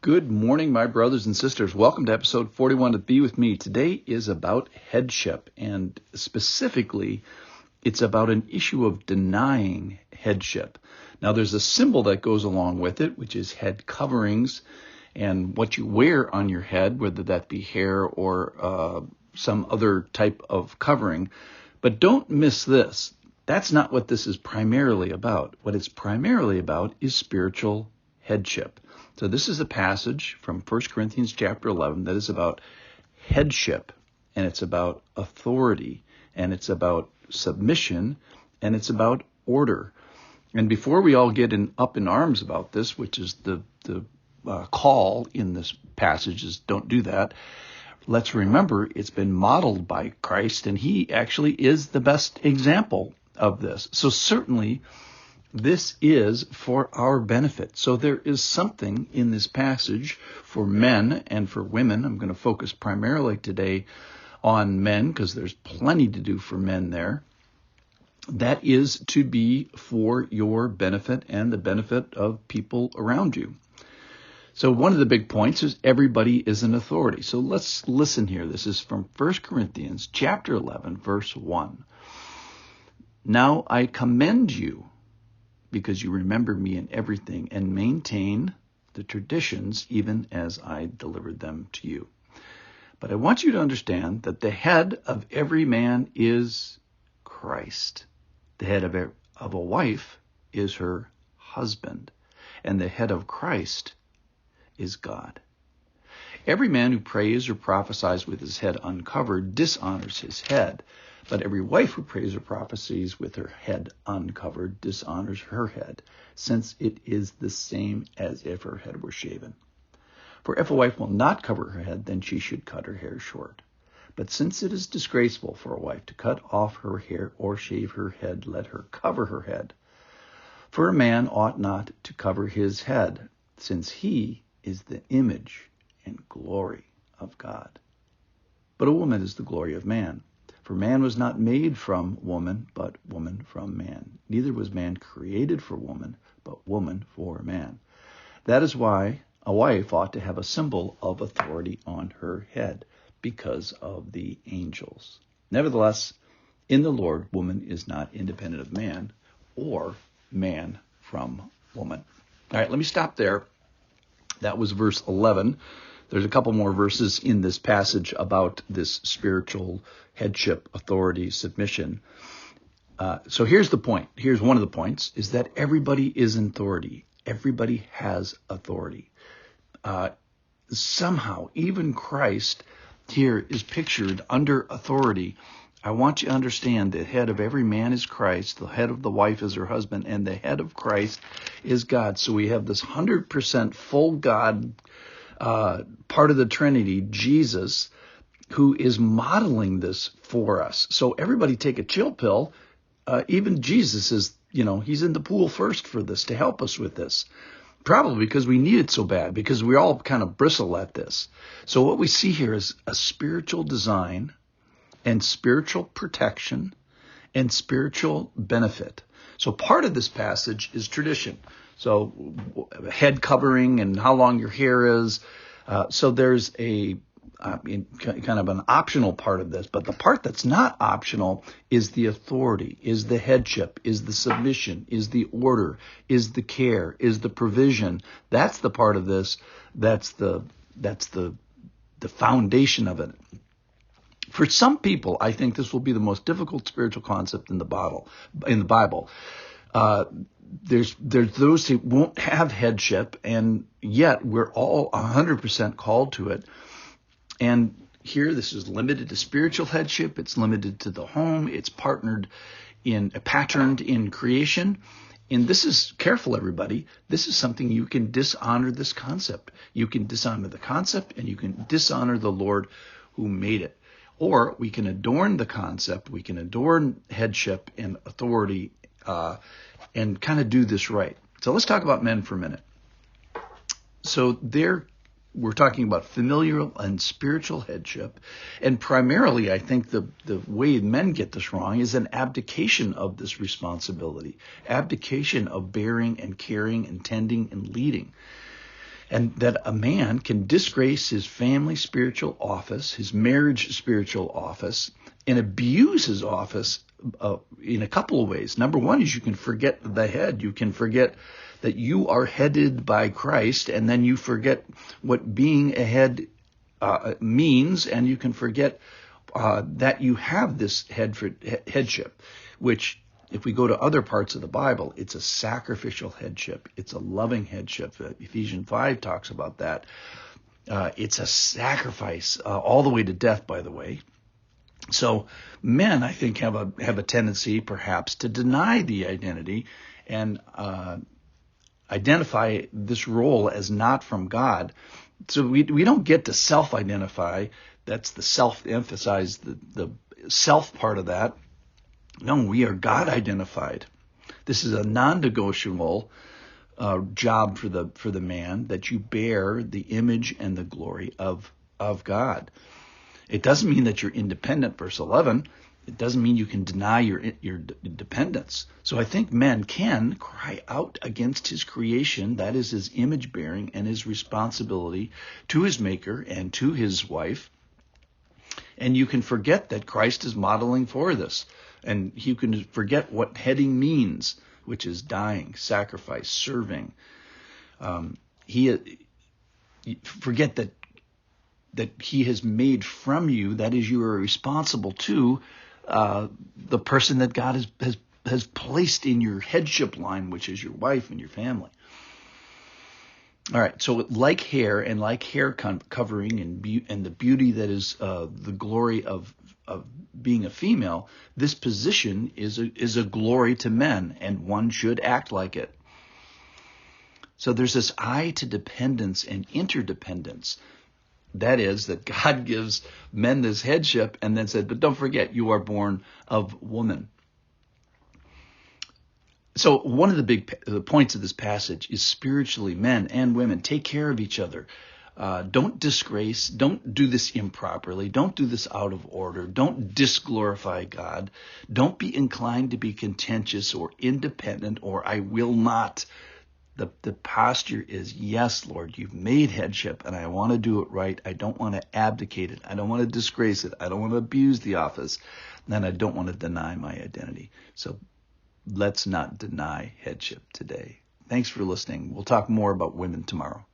Good morning, my brothers and sisters. Welcome to episode 41 of Be With Me. Today is about headship, and specifically, it's about an issue of denying headship. Now, there's a symbol that goes along with it, which is head coverings and what you wear on your head, whether that be hair or some other type of covering. But don't miss this. That's not what this is primarily about. What it's primarily about is spiritual headship. So this is a passage from 1 Corinthians chapter 11 that is about headship, and it's about authority, and it's about submission, and it's about order. And before we all get up in arms about this, which is the call in this passage is don't do that, let's remember it's been modeled by Christ, and he actually is the best example of this. So certainly this is for our benefit. So there is something in this passage for men and for women. I'm going to focus primarily today on men because there's plenty to do for men there. That is to be for your benefit and the benefit of people around you. So one of the big points is everybody is an authority. So let's listen here. This is from 1 Corinthians chapter 11, verse 1. Now I commend you, because you remember me in everything and maintain the traditions even as I delivered them to you. But I want you to understand that the head of every man is Christ. The head of a wife is her husband, and the head of Christ is God. Every man who prays or prophesies with his head uncovered dishonors his head. But every wife who prays or prophesies with her head uncovered dishonors her head, since it is the same as if her head were shaven. For if a wife will not cover her head, then she should cut her hair short. But since it is disgraceful for a wife to cut off her hair or shave her head, let her cover her head. For a man ought not to cover his head, since he is the image and glory of God. But a woman is the glory of man. For man was not made from woman, but woman from man. Neither was man created for woman, but woman for man. That is why a wife ought to have a symbol of authority on her head, because of the angels. Nevertheless, in the Lord, woman is not independent of man, or man from woman. All right, let me stop there. That was verse 11. There's a couple more verses in this passage about this spiritual headship, authority, submission. So here's the point. Here's one of the points, is that everybody is in authority. Everybody has authority. Somehow, even Christ here is pictured under authority. I want you to understand the head of every man is Christ, the head of the wife is her husband, and the head of Christ is God. So we have this 100% full God part of the Trinity, Jesus, who is modeling this for us. So everybody take a chill pill. Even Jesus is, he's in the pool first for this to help us with this. Probably because we need it so bad, because we all kind of bristle at this. So what we see here is a spiritual design and spiritual protection and spiritual benefit. So part of this passage is tradition. So head covering and how long your hair is. So there's a kind of an optional part of this. But the part that's not optional is the authority, is the headship, is the submission, is the order, is the care, is the provision. That's the part of this. That's the foundation of it. For some people, I think this will be the most difficult spiritual concept in the Bible. There's those who won't have headship, and yet we're all 100% called to it. And here, this is limited to spiritual headship. It's limited to the home. It's patterned in creation. And this is, careful everybody, this is something you can dishonor this concept. You can dishonor the concept, and you can dishonor the Lord who made it. Or we can adorn the concept. We can adorn headship and authority and kind of do this right. So let's talk about men for a minute. So we're talking about familial and spiritual headship. And primarily, I think the way men get this wrong is an abdication of this responsibility, abdication of bearing and caring and tending and leading. And that a man can disgrace his family spiritual office, his marriage spiritual office, and abuse his office in a couple of ways. Number one is you can forget the head. You can forget that you are headed by Christ, and then you forget what being a head means, and you can forget that you have this headship, which, if we go to other parts of the Bible, it's a sacrificial headship. It's a loving headship. Ephesians 5 talks about that. It's a sacrifice all the way to death, by the way. So men, I think, have a tendency perhaps to deny the identity and identify this role as not from God. So we don't get to self-identify. That's the self-emphasize, the self part of that. No, we are God-identified. This is a non-negotiable job for the man, that you bear the image and the glory of God. It doesn't mean that you're independent, verse 11. It doesn't mean you can deny your dependence. So I think men can cry out against his creation, that is his image bearing and his responsibility to his maker and to his wife. And you can forget that Christ is modeling for this. And you can forget what heading means, which is dying, sacrifice, serving. Forget that he has made from you, that is, you are responsible to the person that God has placed in your headship line, which is your wife and your family. All right, so like hair and like hair covering and the beauty that is the glory of being a female, this position is a glory to men, and one should act like it. So there's this eye to dependence and interdependence. That is, that God gives men this headship and then said, but don't forget, you are born of woman. So one of the points of this passage is spiritually, men and women, take care of each other. Don't disgrace. Don't do this improperly. Don't do this out of order. Don't disglorify God. Don't be inclined to be contentious or independent or I will not. The posture is, yes, Lord, you've made headship and I want to do it right. I don't want to abdicate it. I don't want to disgrace it. I don't want to abuse the office. And I don't want to deny my identity. So let's not deny headship today. Thanks for listening. We'll talk more about women tomorrow.